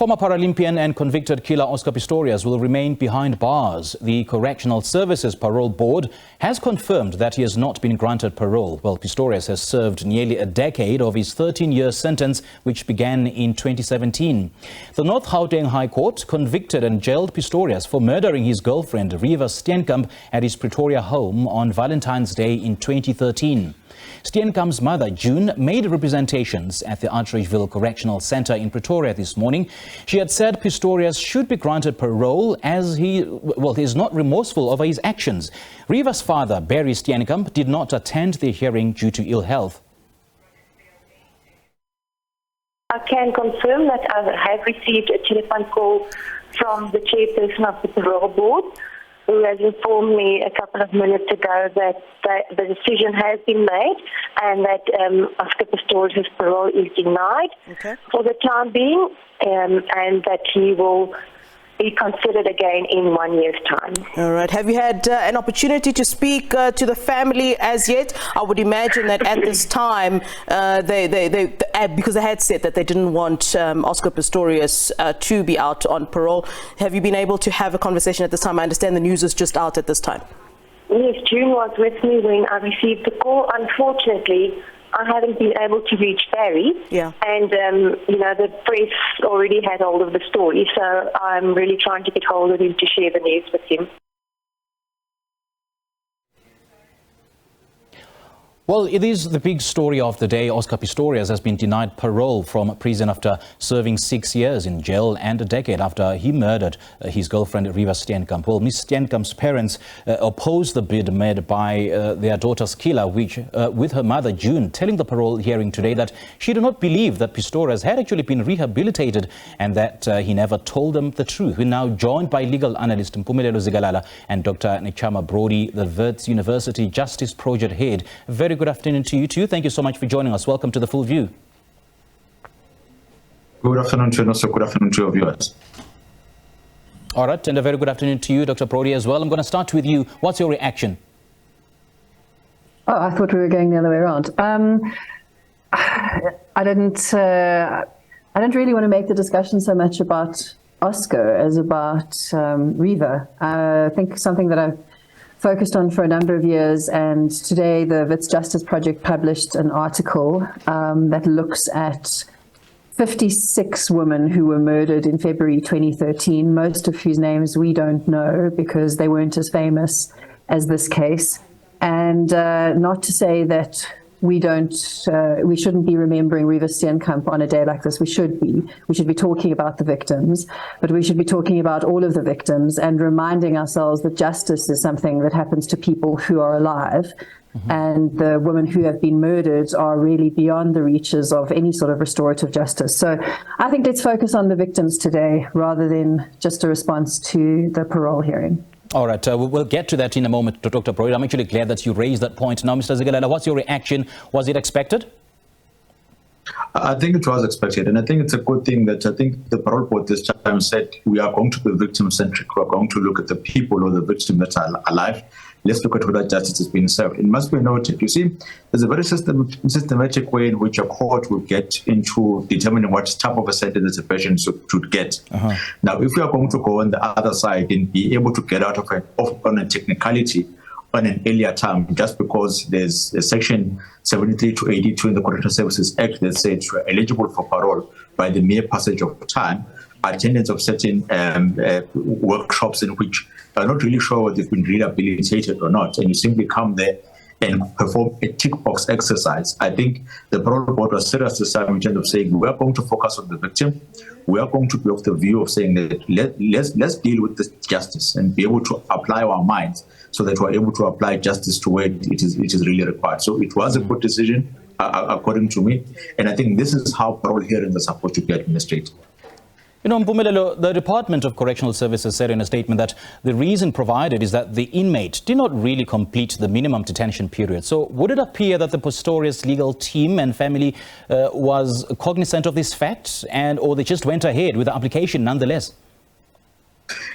Former Paralympian and convicted killer Oscar Pistorius will remain behind bars. The Correctional Services Parole Board has confirmed that he has not been granted parole. Well, Pistorius has served nearly a decade of his 13-year sentence, which began in 2017. The North Gauteng High Court convicted and jailed Pistorius for murdering his girlfriend, Reeva Steenkamp, at his Pretoria home on Valentine's Day in 2013. Steenkamp's mother, June, made representations at the Archridgeville Correctional Centre in Pretoria this morning. She had said Pistorius should be granted parole as he is not remorseful over his actions. Reeva's father, Brodie Steenkamp, did not attend the hearing due to ill health. I can confirm that I have received a telephone call from the chairperson of the parole board, who has informed me a couple of minutes ago that the decision has been made and that Oscar Pistorius' parole is denied for the time being, and that he will be considered again in 1 year's time. All right. Have you had an opportunity to speak to the family as yet? I would imagine that at this time, because they had said that they didn't want Oscar Pistorius to be out on parole. Have you been able to have a conversation at this time? I understand the news is just out at this time. Yes, June was with me when I received the call. Unfortunately, I haven't been able to reach Barry, and the press already had hold of the story, so I'm really trying to get hold of him to share the news with him. Well, it is the big story of the day. Oscar Pistorius has been denied parole from prison after serving 6 years in jail and a decade after he murdered his girlfriend, Reeva Steenkamp. Well, Ms. Steenkamp's parents opposed the bid made by their daughter's killer, which, with her mother, June, telling the parole hearing today that she did not believe that Pistorius had actually been rehabilitated and that he never told them the truth. We're now joined by Legal Analyst Mpumelelo Zikalala and Dr. Nechama Brodie, the Wits Justice Project head. Very good afternoon to you too. Thank you so much for joining us. Welcome to The Full View. Good afternoon to you, also good afternoon to your viewers. All right, and a very good afternoon to you, Dr. Brodie, as well. I'm going to start with you. What's your reaction? Oh, I thought we were going the other way around. I didn't really want to make the discussion so much about Oscar as about Reeva. I think something that I've focused on for a number of years, and today the Wits Justice Project published an article that looks at 56 women who were murdered in February 2013, most of whose names we don't know because they weren't as famous as this case. And not to say that we shouldn't be remembering Reeva Steenkamp on a day like this. We should be talking about the victims, but we should be talking about all of the victims and reminding ourselves that justice is something that happens to people who are alive. And the women who have been murdered are really beyond the reaches of any sort of restorative justice. So I think let's focus on the victims today rather than just a response to the parole hearing. All right, we'll get to that in a moment, Dr. Brodie. I'm actually glad that you raised that point. Now, Mr. Zikalala, what's your reaction? Was it expected? I think it was expected, and I think it's a good thing that I think the parole board this time said we are going to be victim-centric. We're going to look at the people or the victim that are alive. Let's look at whether justice is being served. It must be noted, you see, there's a very systematic way in which a court will get into determining what type of a sentence a patient should get. Now, if we are going to go on the other side and be able to get out of it on a technicality on an earlier time, just because there's a section 73 to 82 in the Correctional Services Act that says you're eligible for parole by the mere passage of time, attendance of certain workshops in which are not really sure whether they've been rehabilitated or not, and you simply come there and perform a tick box exercise. I think the parole board was serious this time in terms of saying we are going to focus on the victim. We are going to be of the view of saying that let's deal with this justice and be able to apply our minds so that we're able to apply justice to where it is really required. So it was a good decision, according to me, and I think this is how parole hearings are supposed to be administered. You know, Mpumelelo, the Department of Correctional Services said in a statement that the reason provided is that the inmate did not really complete the minimum detention period. So would it appear that the Pistorius legal team and family was cognizant of this fact, or they just went ahead with the application nonetheless?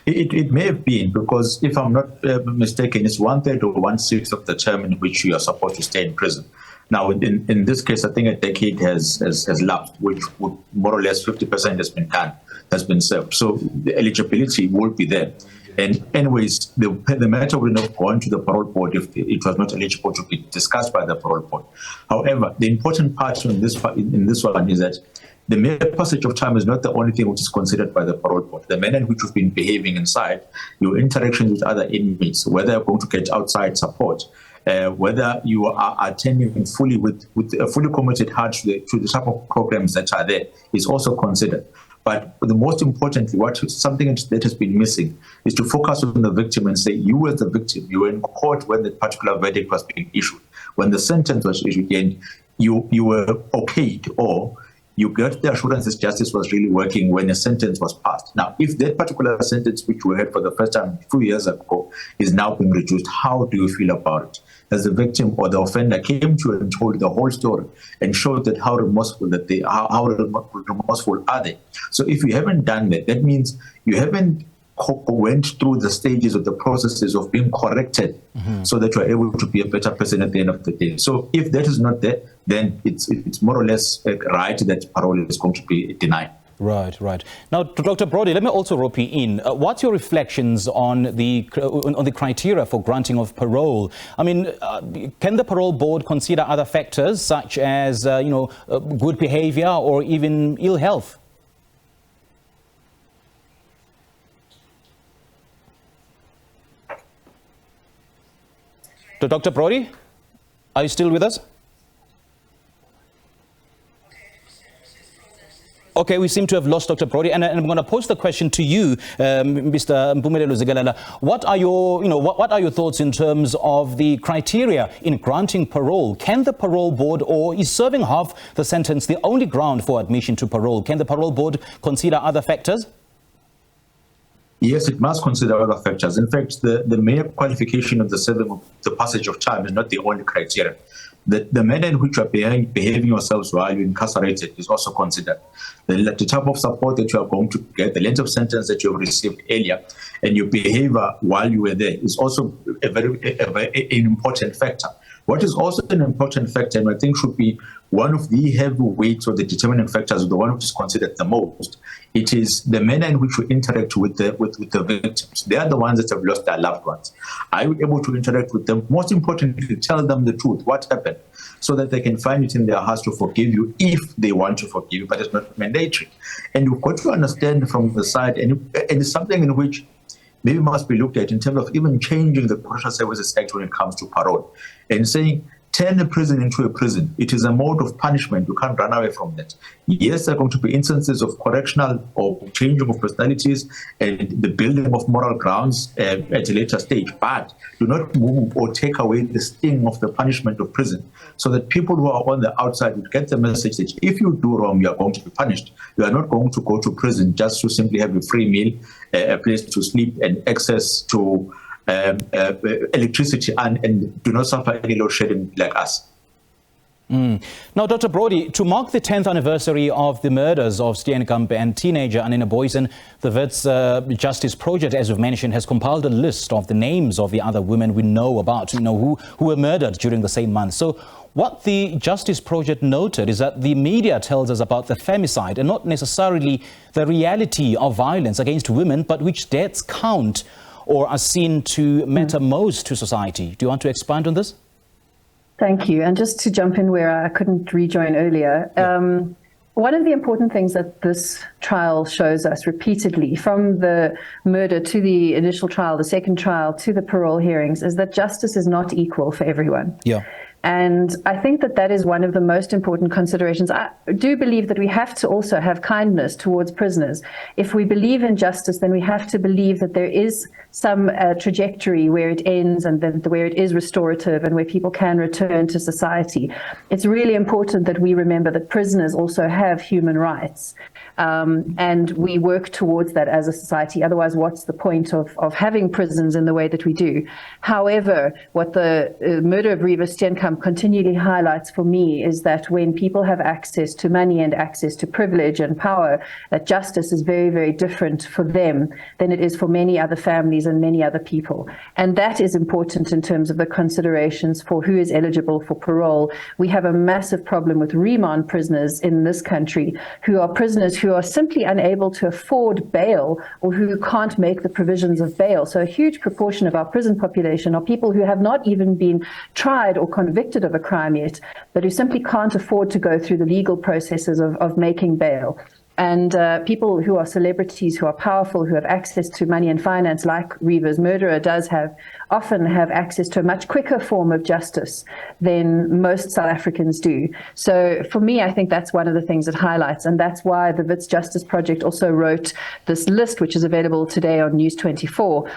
It may have been, because if I'm not mistaken, it's 1/3 or 1/6 of the term in which you are supposed to stay in prison. Now, in this case, I think a decade has lapsed, which would more or less 50% has been done, has been served. So the eligibility will be there. And anyways, the matter would not have gone to the parole board if it was not eligible to be discussed by the parole board. However, the important part in this one is that the mere passage of time is not the only thing which is considered by the parole board. The manner in which you've been behaving inside, your interactions with other inmates, whether you're going to get outside support, whether you are attending fully with a fully committed heart to the type of programs that are there, is also considered. But the most importantly, something that has been missing is to focus on the victim and say, you as the victim, you were in court when the particular verdict was being issued, when the sentence was issued, and you were okayed, or you got the assurance that justice was really working when a sentence was passed. Now, if that particular sentence, which we heard for the first time 2 years ago, is now being reduced, how do you feel about it? As the victim or the offender came to you and told the whole story and showed that how remorseful are they? So if you haven't done that, that means you haven't went through the stages of the processes of being corrected, so that you are able to be a better person at the end of the day. So if that is not there, then it's more or less right that parole is going to be denied. Right, right. Now, Dr. Brodie, let me also rope you in. What's your reflections on the criteria for granting of parole? I mean, can the parole board consider other factors such as, good behavior or even ill health? Dr. Brodie, are you still with us? Okay, we seem to have lost Dr. Brodie, and I'm going to pose the question to you, Mr. Mpumelelo Zikalala. What are your thoughts in terms of the criteria in granting parole? Can the parole board, or is serving half the sentence the only ground for admission to parole? Can the parole board consider other factors? Yes, it must consider other factors. In fact, the mere qualification of the passage of time is not the only criteria. The manner in which you are behaving yourselves while you're incarcerated is also considered. The type of support that you are going to get, the length of sentence that you have received earlier, and your behavior while you were there is also an important factor. What is also an important factor, and I think should be one of the heavyweights or the determining factors, the one which is considered the most, it is the manner in which you interact with the victims. They are the ones that have lost their loved ones. Are you able to interact with them? Most importantly, tell them the truth, what happened, so that they can find it in their hearts to forgive you if they want to forgive you, but it's not mandatory. And you've got to understand from the side, and it's something in which maybe must be looked at in terms of even changing the Correctional Services Act when it comes to parole, and saying, turn a prison into a prison. It is a mode of punishment. You can't run away from that. Yes, there are going to be instances of correctional or changing of personalities and the building of moral grounds at a later stage, but do not move or take away the sting of the punishment of prison, so that people who are on the outside would get the message that if you do wrong, you are going to be punished. You are not going to go to prison just to simply have a free meal, a place to sleep, and access to electricity and do not suffer any load shedding like us. Now, Dr. Brodie, to mark the 10th anniversary of the murders of Steenkamp and teenager Anina Boysen, the Wits Justice Project, as we've mentioned, has compiled a list of the names of the other women we know about, who were murdered during the same month. So what the Justice Project noted is that the media tells us about the femicide and not necessarily the reality of violence against women, but which deaths count or are seen to matter most to society. Do you want to expand on this? Thank you. And just to jump in where I couldn't rejoin earlier, one of the important things that this trial shows us repeatedly, from the murder to the initial trial, the second trial, to the parole hearings, is that justice is not equal for everyone. Yeah. And I think that that is one of the most important considerations. I do believe that we have to also have kindness towards prisoners. If we believe in justice, then we have to believe that there is some trajectory where it ends and then where it is restorative and where people can return to society. It's really important that we remember that prisoners also have human rights. And we work towards that as a society. Otherwise, what's the point of having prisons in the way that we do? However, what the murder of Reeva Steenkamp Steenkamp continually highlights for me is that when people have access to money and access to privilege and power, that justice is very, very different for them than it is for many other families and many other people. And that is important in terms of the considerations for who is eligible for parole. We have a massive problem with remand prisoners in this country who are prisoners who are simply unable to afford bail or who can't make the provisions of bail. So a huge proportion of our prison population are people who have not even been tried or convicted of a crime yet, but who simply can't afford to go through the legal processes of making bail. And people who are celebrities, who are powerful, who have access to money and finance, like Reeva's murderer does have, often have access to a much quicker form of justice than most South Africans do. So for me, I think that's one of the things it highlights. And that's why the Wits Justice Project also wrote this list, which is available today on News 24,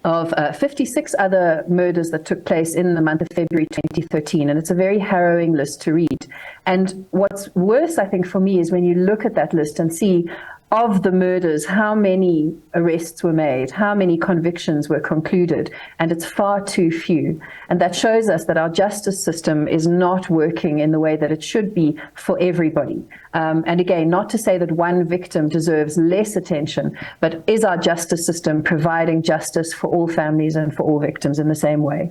of 56 other murders that took place in the month of February 2013. And it's a very harrowing list to read. And what's worse, I think, for me is when you look at that list and see of the murders, how many arrests were made, how many convictions were concluded, and it's far too few. And that shows us that our justice system is not working in the way that it should be for everybody. And again, not to say that one victim deserves less attention, but is our justice system providing justice for all families and for all victims in the same way?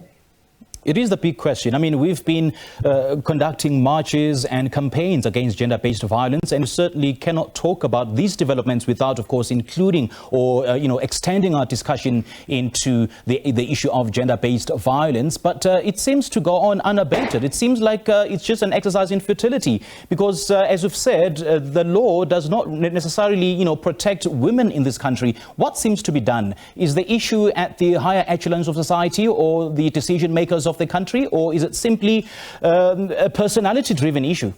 It is the big question. I mean, we've been conducting marches and campaigns against gender-based violence, and certainly cannot talk about these developments without, of course, including or extending our discussion into the issue of gender-based violence. But it seems to go on unabated. It seems like it's just an exercise in futility, because, as we've said, the law does not necessarily, protect women in this country. What seems to be done? Is the issue at the higher echelons of society or the decision makers of the country, or is it simply a personality-driven issue?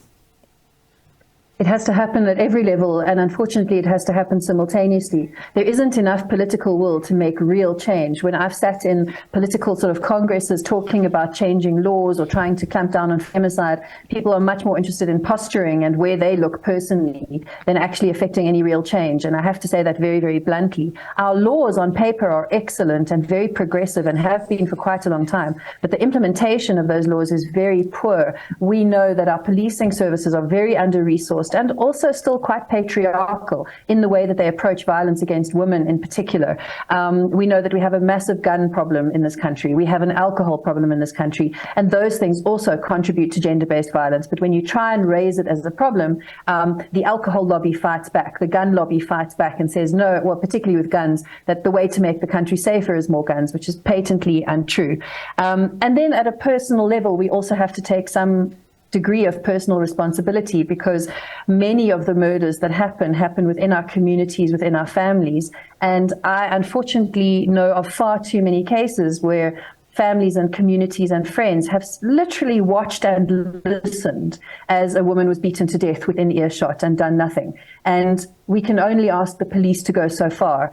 It has to happen at every level, and unfortunately it has to happen simultaneously. There isn't enough political will to make real change. When I've sat in political sort of congresses talking about changing laws or trying to clamp down on femicide, people are much more interested in posturing and where they look personally than actually affecting any real change. And I have to say that very, very bluntly. Our laws on paper are excellent and very progressive and have been for quite a long time, but the implementation of those laws is very poor. We know that our policing services are very under-resourced and also still quite patriarchal in the way that they approach violence against women in particular. We know that we have a massive gun problem in this country. We have an alcohol problem in this country, and those things also contribute to gender-based violence. But when you try and raise it as a problem, the alcohol lobby fights back, the gun lobby fights back and says no, well, particularly with guns, that the way to make the country safer is more guns, which is patently untrue. And then at a personal level, we also have to take some degree of personal responsibility, because many of the murders that happen within our communities, within our families. And I unfortunately know of far too many cases where families and communities and friends have literally watched and listened as a woman was beaten to death within earshot and done nothing. And we can only ask the police to go so far.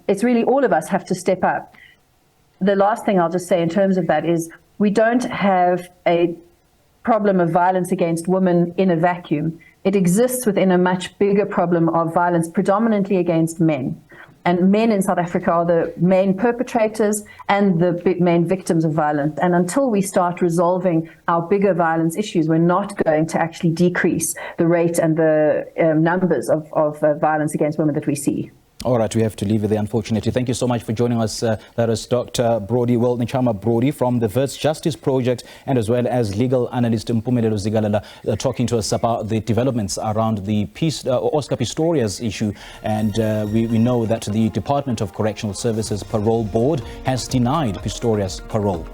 It's really all of us have to step up. The last thing I'll just say in terms of that is we don't have a problem of violence against women in a vacuum. It exists within a much bigger problem of violence predominantly against men. And men in South Africa are the main perpetrators and the main victims of violence. And until we start resolving our bigger violence issues, we're not going to actually decrease the rate and the numbers of violence against women that we see. All right, we have to leave it there, unfortunately. Thank you so much for joining us. That is Dr. Brodie, Nechama Brodie from the Wits Justice Project, and as well as Legal Analyst Mpumelelo Zikalala, talking to us about the developments around the Oscar Pistorius issue. And we know that the Department of Correctional Services Parole Board has denied Pistorius parole.